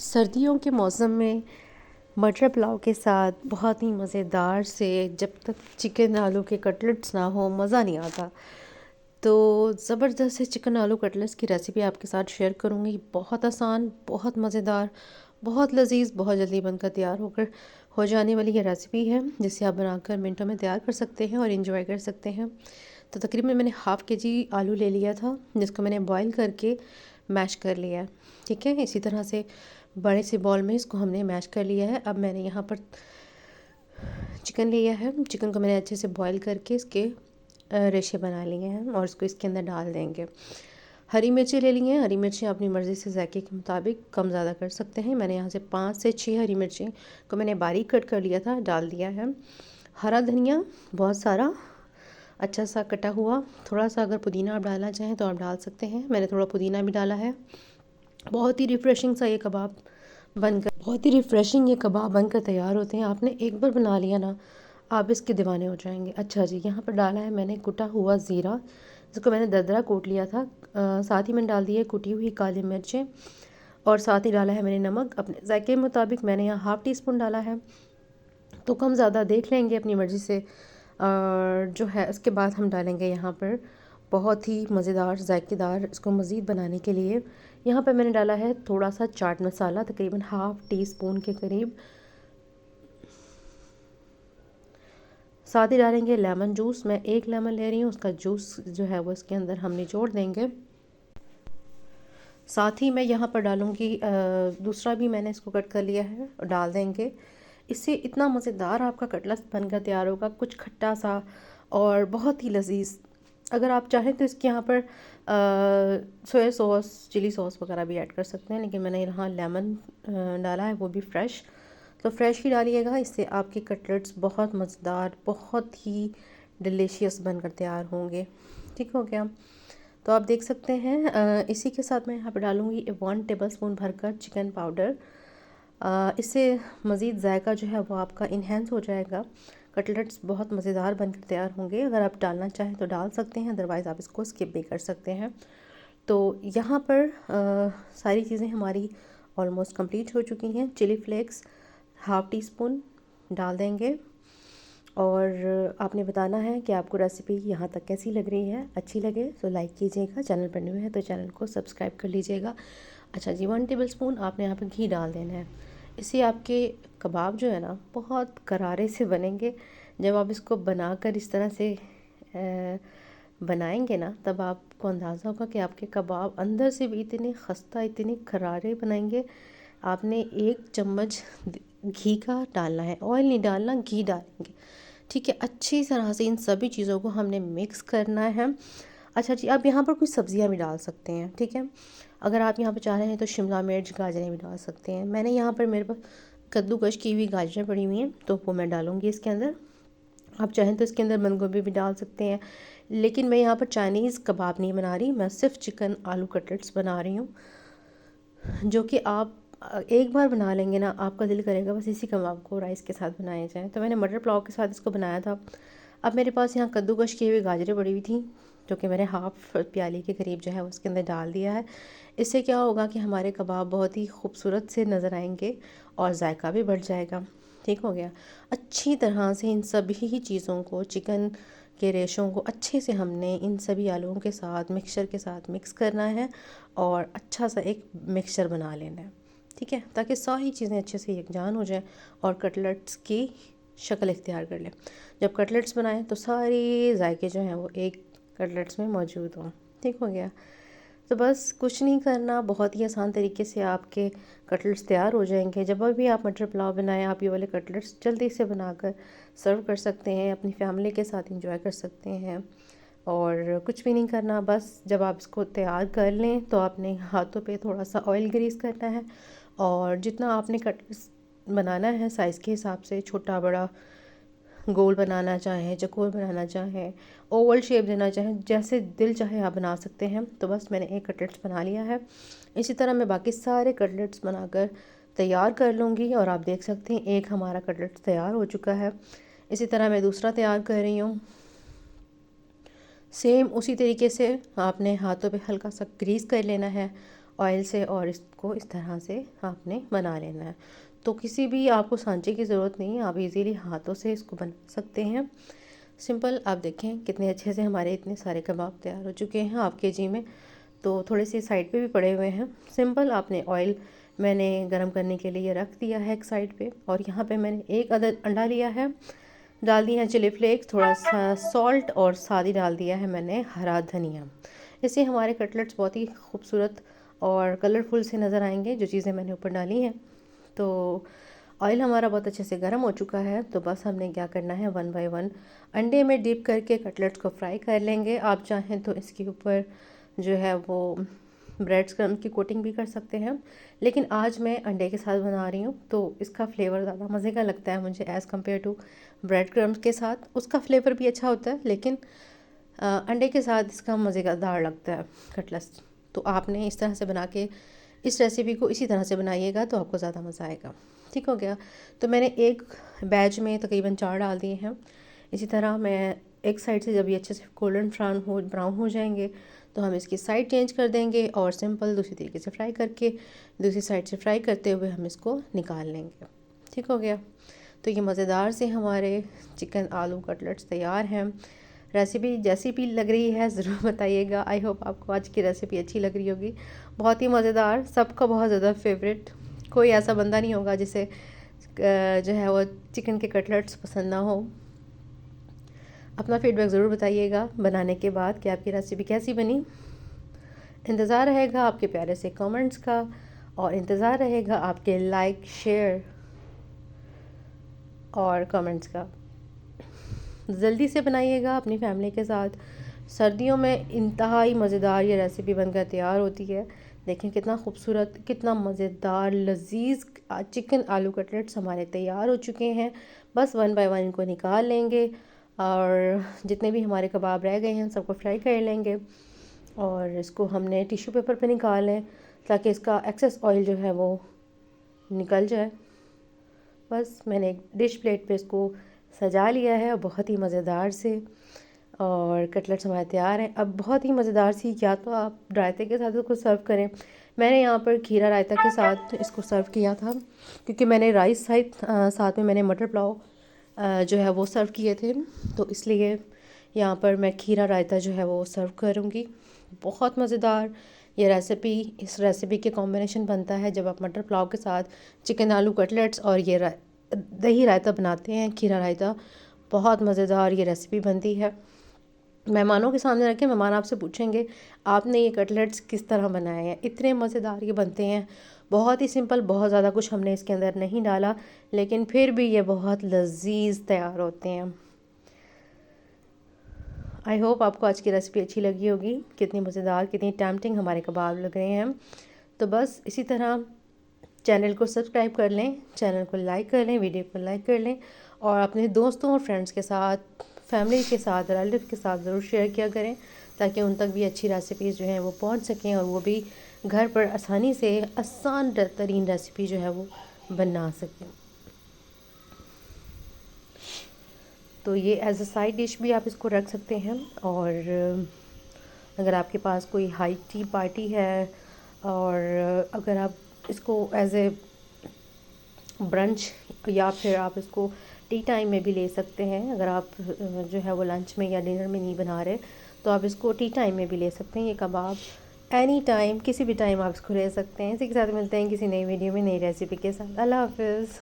सर्दियों के मौसम में मटर पुलाव के साथ बहुत ही मज़ेदार से, जब तक चिकन आलू के कटलेट्स ना हो मज़ा नहीं आता। तो ज़बरदस्त से चिकन आलू कटलेट्स की रेसिपी आपके साथ शेयर करूँगी। बहुत आसान, बहुत मज़ेदार, बहुत लजीज, बहुत जल्दी बनकर तैयार होकर हो जाने वाली ये रेसिपी है, जिसे आप बनाकर मिनटों में तैयार कर सकते हैं और इन्जॉय कर सकते हैं। तो तकरीबन मैंने हाफ़ के जी आलू ले लिया था, जिसको मैंने बॉईल करके मैश कर लिया है। ठीक है, इसी तरह से बड़े से बॉल में इसको हमने मैश कर लिया है। अब मैंने यहाँ पर चिकन लिया है। चिकन को मैंने अच्छे से बॉईल करके इसके रेशे बना लिए हैं और इसको इसके अंदर डाल देंगे। हरी मिर्ची ले ली हैं। हरी मिर्ची अपनी मर्ज़ी से जायके के मुताबिक कम ज़्यादा कर सकते हैं। मैंने यहाँ से 5 से 6 हरी मिर्ची को मैंने बारीक कट कर लिया था, डाल दिया है। हरा धनिया बहुत सारा अच्छा सा कटा हुआ, थोड़ा सा अगर पुदीना आप डालना चाहें तो आप डाल सकते हैं। मैंने थोड़ा पुदीना भी डाला है। बहुत ही रिफ़्रेशिंग सा ये कबाब बनकर तैयार होते हैं। आपने एक बार बना लिया ना, आप इसके दीवाने हो जाएंगे। अच्छा जी, यहाँ पर डाला है मैंने कुटा हुआ ज़ीरा, जिसको मैंने दरदरा कूट लिया था। साथ ही मैंने डाल दी है कुटी हुई काली मिर्चें और साथ ही डाला है मैंने नमक अपने जायके के मुताबिक। मैंने यहाँ हाफ़ टी स्पून डाला है, तो कम ज़्यादा देख लेंगे अपनी मर्ज़ी से। और जो है उसके बाद हम डालेंगे यहाँ पर बहुत ही मज़ेदार जायकेदार, इसको मज़ीद बनाने के लिए यहाँ पर मैंने डाला है थोड़ा सा चाट मसाला, तकरीबन हाफ़ टी स्पून के करीब। साथ ही डालेंगे लेमन जूस। मैं 1 लेमन ले रही हूँ, उसका जूस जो है वो इसके अंदर हम निचोड़ देंगे। साथ ही मैं यहाँ पर डालूँगी दूसरा भी मैंने इसको कट कर लिया है और डाल देंगे। इससे इतना मज़ेदार आपका कटलेट्स बनकर तैयार होगा, कुछ खट्टा सा और बहुत ही लजीज। अगर आप चाहें तो इसके यहाँ पर सोया सॉस, चिली सॉस वगैरह भी ऐड कर सकते हैं, लेकिन मैंने यहाँ लेमन डाला है, वो भी फ्रेश। तो फ्रेश ही डालिएगा, इससे आपके कटलेट्स बहुत मज़ेदार, बहुत ही डिलीशियस बनकर तैयार होंगे। ठीक हो गया। तो आप देख सकते हैं इसी के साथ मैं यहाँ पर डालूँगी 1 टेबलस्पून भरकर चिकन पाउडर। इससे मज़ीद जायका जो है वो आपका इन्हेंस हो जाएगा। कटलेट्स बहुत मज़ेदार बनकर तैयार होंगे। अगर आप डालना चाहें तो डाल सकते हैं, अदरवाइज़ आप इसको स्किप भी कर सकते हैं। तो यहाँ पर सारी चीज़ें हमारी ऑलमोस्ट कंप्लीट हो चुकी हैं। Chilli flakes half teaspoon डाल देंगे और आपने बताना है कि आपको रेसिपी यहाँ तक कैसी लग रही है। अच्छी लगे तो लाइक कीजिएगा, चैनल पर न्यू है तो चैनल को सब्सक्राइब कर लीजिएगा। अच्छा जी, 1 टेबलस्पून आपने यहाँ पर घी डाल देना है। इससे आपके कबाब जो है ना बहुत करारे से बनेंगे। जब आप इसको बनाकर इस तरह से बनाएंगे ना, तब आपको अंदाज़ा होगा कि आपके कबाब अंदर से भी इतने खस्ता, इतने करारे बनाएंगे। आपने 1 चम्मच घी का डालना है, ऑयल नहीं डालना, घी डालेंगे। ठीक है, अच्छी तरह से इन सभी चीज़ों को हमने मिक्स करना है। अच्छा जी, आप यहाँ पर कुछ सब्जियाँ भी डाल सकते हैं। ठीक है, अगर आप यहाँ पर चाह रहे हैं तो शिमला मिर्च, गाजरें भी डाल सकते हैं। मैंने यहाँ पर मेरे पास कद्दूकश की हुई गाजरें पड़ी हुई हैं, तो वो मैं डालूँगी इसके अंदर। आप चाहें तो इसके अंदर बंद गोभी भी डाल सकते हैं, लेकिन मैं यहाँ पर चाइनीज़ कबाब नहीं बना रही, मैं सिर्फ चिकन आलू कटलेट्स बना रही हूँ, जो कि आप एक बार बना लेंगे ना, आपका दिल करेगा बस इसी कबाब को राइस के साथ बनाया जाए। तो मैंने मटर पुलाव के साथ इसको बनाया था। अब मेरे पास यहाँ कद्दूकश की हुई गाजरें पड़ी हुई थी, जो कि मैंने हाफ़ प्याली के करीब जो है उसके अंदर डाल दिया है। इससे क्या होगा कि हमारे कबाब बहुत ही खूबसूरत से नज़र आएंगे और जायका भी बढ़ जाएगा। ठीक हो गया। अच्छी तरह से इन सभी चीज़ों को, चिकन के रेशों को अच्छे से हमने इन सभी आलूओं के साथ, मिक्सचर के साथ मिक्स करना है और अच्छा सा एक मिक्सचर बना लेना है। ठीक है, ताकि सारी चीज़ें अच्छे से यकजान हो जाएं और कटलेट्स की शक्ल इख्तियार कर लें। जब कटलेट्स बनाएं तो सारे जायके जो हैं वो एक कटलेट्स में मौजूद हों। ठीक हो गया। तो बस कुछ नहीं करना, बहुत ही आसान तरीके से आपके कटलेट्स तैयार हो जाएंगे। जब भी आप मटर पुलाव बनाएं, आप ये वाले कटलेट्स जल्दी से बनाकर सर्व कर सकते हैं, अपनी फैमिली के साथ एंजॉय कर सकते हैं। और कुछ भी नहीं करना, बस जब आप इसको तैयार कर लें तो आपने हाथों पे थोड़ा सा ऑयल ग्रीस करना है और जितना आपने कटलेट्स बनाना है साइज़ के हिसाब से, छोटा बड़ा, गोल बनाना चाहें, चौकोर बनाना चाहें, ओवल शेप देना चाहें, जैसे दिल चाहे आप बना सकते हैं। तो बस मैंने एक कटलेट्स बना लिया है। इसी तरह मैं बाकी सारे कटलेट्स बनाकर तैयार कर लूँगी और आप देख सकते हैं एक हमारा कटलेट्स तैयार हो चुका है। इसी तरह मैं दूसरा तैयार कर रही हूँ। सेम उसी तरीके से आपने हाथों पे हल्का सा ग्रीस कर लेना है ऑयल से और इसको इस तरह से आपने बना लेना है। तो किसी भी आपको सांचे की ज़रूरत नहीं है, आप इजीली हाथों से इसको बना सकते हैं। सिंपल, आप देखें कितने अच्छे से हमारे इतने सारे कबाब तैयार हो चुके हैं हाफ केजी में। तो थोड़े से साइड पे भी पड़े हुए हैं। सिंपल, आपने ऑयल मैंने गरम करने के लिए रख दिया है एक साइड पे, और यहाँ पे मैंने एक अदद अंडा लिया है, डाल दिया है चिली फ्लेक्स, थोड़ा सा सॉल्ट और साथ ही डाल दिया है मैंने हरा धनिया। इससे हमारे कटलेट्स बहुत ही खूबसूरत और कलरफुल से नज़र आएंगे जो चीज़ें मैंने ऊपर डाली हैं। तो ऑयल हमारा बहुत अच्छे से गर्म हो चुका है, तो बस हमने क्या करना है, 1 बाय 1 अंडे में डिप करके कटलेट्स को फ्राई कर लेंगे। आप चाहें तो इसके ऊपर जो है वो ब्रेड क्रम्स की कोटिंग भी कर सकते हैं, लेकिन आज मैं अंडे के साथ बना रही हूँ तो इसका फ्लेवर ज़्यादा मज़े का लगता है मुझे as compare to bread crumbs के साथ। उसका फ्लेवर भी अच्छा होता है, लेकिन अंडे के साथ इसका मज़ेदार लगता है कटलेट्स। तो आपने इस तरह से बना के इस रेसिपी को इसी तरह से बनाइएगा तो आपको ज़्यादा मज़ा आएगा। ठीक हो गया। तो मैंने एक बैच में तकरीबन 4 डाल दिए हैं। इसी तरह मैं एक साइड से जब ये अच्छे से गोल्डन ब्राउन हो जाएंगे तो हम इसकी साइड चेंज कर देंगे और सिंपल दूसरी तरीके से फ्राई करके दूसरी साइड से फ्राई करते हुए हम इसको निकाल लेंगे। ठीक हो गया। तो ये मज़ेदार से हमारे चिकन आलू कटलेट्स तैयार हैं। रेसिपी जैसी भी लग रही है ज़रूर बताइएगा। आई होप आपको आज की रेसिपी अच्छी लग रही होगी। बहुत ही मज़ेदार, सबका बहुत ज़्यादा फेवरेट। कोई ऐसा बंदा नहीं होगा जिसे जो है वो चिकन के कटलेट्स पसंद ना हो। अपना फीडबैक ज़रूर बताइएगा बनाने के बाद कि आपकी रेसिपी कैसी बनी। इंतज़ार रहेगा आपके प्यारे से कमेंट्स का, और इंतज़ार रहेगा आपके लाइक, शेयर और कमेंट्स का। जल्दी से बनाइएगा अपनी फैमिली के साथ। सर्दियों में इंतहाई मज़ेदार ये रेसिपी बनकर तैयार होती है। देखें कितना खूबसूरत, कितना मज़ेदार लजीज चिकन आलू कटलेट्स हमारे तैयार हो चुके हैं। बस 1 बाय 1 इनको निकाल लेंगे और जितने भी हमारे कबाब रह गए हैं सबको फ्राई कर लेंगे, और इसको हमने टिश्यू पेपर पे निकाल लें ताकि इसका एक्सेस ऑयल जो है वो निकल जाए। बस मैंने एक डिश प्लेट पे इसको सजा लिया है बहुत ही मज़ेदार से, और कटलेट्स हमारे तैयार हैं। अब बहुत ही मज़ेदार सी, या तो आप रायते के साथ इसको सर्व करें। मैंने यहाँ पर खीरा रायता के साथ इसको सर्व किया था, क्योंकि मैंने राइस साथ में मैंने मटर पुलाव जो है वो सर्व किए थे, तो इसलिए यहाँ पर मैं खीरा रायता जो है वो सर्व करूँगी। बहुत मज़ेदार ये रेसिपी, इस रेसिपी के कॉम्बिनेशन बनता है जब आप मटर पुलाव के साथ चिकन आलू कटलेट्स और ये दही रायता बनाते हैं, खीरा रायता। बहुत मज़ेदार ये रेसिपी बनती है। मेहमानों के सामने रखें, मेहमान आपसे पूछेंगे आपने ये कटलेट्स किस तरह बनाए हैं। इतने मज़ेदार ये बनते हैं, बहुत ही सिंपल, बहुत ज़्यादा कुछ हमने इसके अंदर नहीं डाला, लेकिन फिर भी ये बहुत लजीज तैयार होते हैं। आई होप आपको आज की रेसिपी अच्छी लगी होगी। कितनी मज़ेदार, कितनी टेम्पटिंग हमारे कबाब लग रहे हैं। तो बस इसी तरह चैनल को सब्सक्राइब कर लें, चैनल को लाइक कर लें, वीडियो को लाइक कर लें, और अपने दोस्तों और फ्रेंड्स के साथ, फैमिली के साथ, रिलेटिव के साथ ज़रूर शेयर किया करें, ताकि उन तक भी अच्छी रेसिपीज़ जो हैं वो पहुंच सकें और वो भी घर पर आसानी से आसान तरीन रेसिपी जो है वो बना सकें। तो ये एज अ साइड डिश भी आप इसको रख सकते हैं। और अगर आपके पास कोई हाई टी पार्टी है, और अगर आप इसको एज ए ब्रंच, या फिर आप इसको टी टाइम में भी ले सकते हैं। अगर आप जो है वो लंच में या डिनर में नहीं बना रहे तो आप इसको टी टाइम में भी ले सकते हैं। ये कबाब एनी टाइम, किसी भी टाइम आप इसको ले सकते हैं। इसी के साथ मिलते हैं किसी नई वीडियो में, नई रेसिपी के साथ। अल्लाह हाफ़िज़।